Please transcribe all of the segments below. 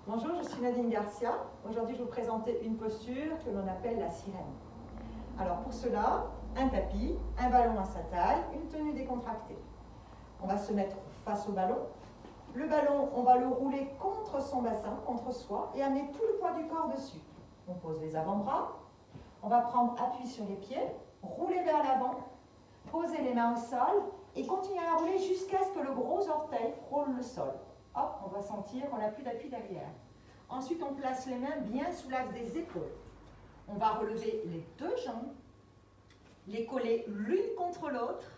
Bonjour, je suis Nadine Garcia. Aujourd'hui, je vais vous présenter une posture que l'on appelle la sirène. Alors pour cela, un tapis, un ballon à sa taille, une tenue décontractée. On va se mettre face au ballon. Le ballon, on va le rouler contre son bassin, contre soi, et amener tout le poids du corps dessus. On pose les avant-bras, on va prendre appui sur les pieds, rouler vers l'avant, poser les mains au sol et continuer à rouler jusqu'à ce que le gros orteil frôle le sol. Hop, on va sentir qu'on n'a plus d'appui derrière. Ensuite, on place les mains bien sous l'axe des épaules. On va relever les deux jambes, les coller l'une contre l'autre.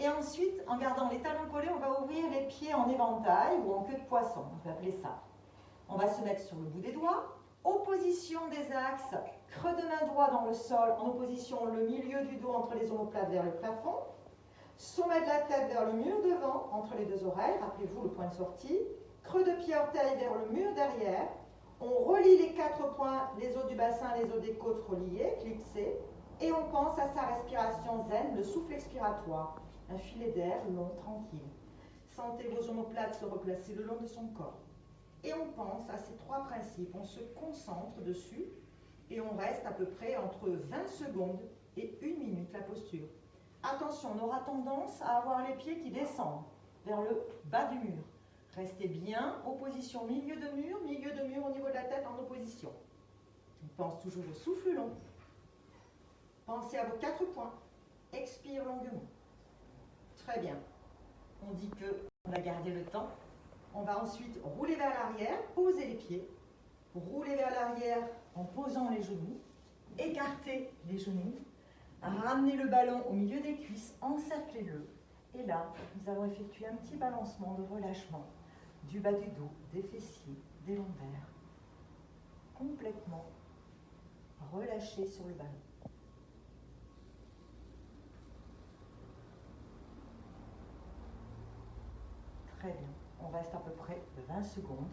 Et ensuite, en gardant les talons collés, on va ouvrir les pieds en éventail ou en queue de poisson, on peut appeler ça. On va se mettre sur le bout des doigts, opposition des axes, creux de main droit dans le sol, en opposition le milieu du dos entre les omoplates vers le plafond, sommet de la tête vers le mur devant, entre les deux oreilles, rappelez-vous le point de sortie, creux de pied orteil vers le mur derrière, on relie les quatre points, les os du bassin, les os des côtes reliés, clipsés, et on pense à sa respiration zen, le souffle expiratoire, un filet d'air long, tranquille. Sentez vos omoplates se replacer le long de son corps. Et on pense à ces trois principes, on se concentre dessus et on reste à peu près entre 20 secondes et 1 minute la posture. Attention, on aura tendance à avoir les pieds qui descendent vers le bas du mur. Restez bien, opposition milieu de mur au niveau de la tête en opposition. On pense toujours au souffle long. Pensez à vos 4 points. Expire longuement. Très bien. On dit qu'on a gardé le temps. On va ensuite rouler vers l'arrière, poser les pieds, rouler vers l'arrière en posant les genoux, écarter les genoux, ramener le ballon au milieu des cuisses, encerclez-le. Et là, nous allons effectuer un petit balancement de relâchement du bas du dos, des fessiers, des lombaires, complètement relâché sur le ballon. Très bien. On reste à peu près 20 secondes.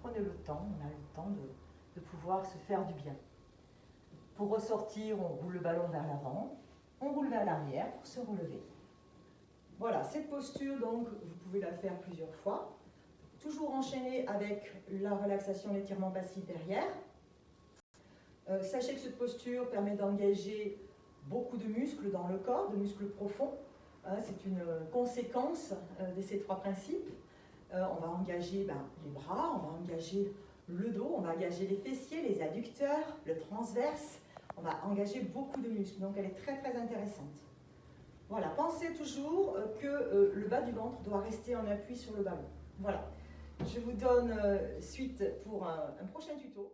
Prenez le temps, on a le temps de pouvoir se faire du bien. Pour ressortir, on roule le ballon vers l'avant, on roule vers l'arrière pour se relever. Voilà, cette posture, donc, vous pouvez la faire plusieurs fois. Toujours enchaîner avec la relaxation, l'étirement passif derrière. Sachez que cette posture permet d'engager beaucoup de muscles dans le corps, de muscles profonds. C'est une conséquence de ces trois principes. On va engager les bras, on va engager le dos, on va engager les fessiers, les adducteurs, le transverse. On va engager beaucoup de muscles, donc elle est très très intéressante. Voilà, pensez toujours que le bas du ventre doit rester en appui sur le ballon. Voilà, je vous donne suite pour un prochain tuto.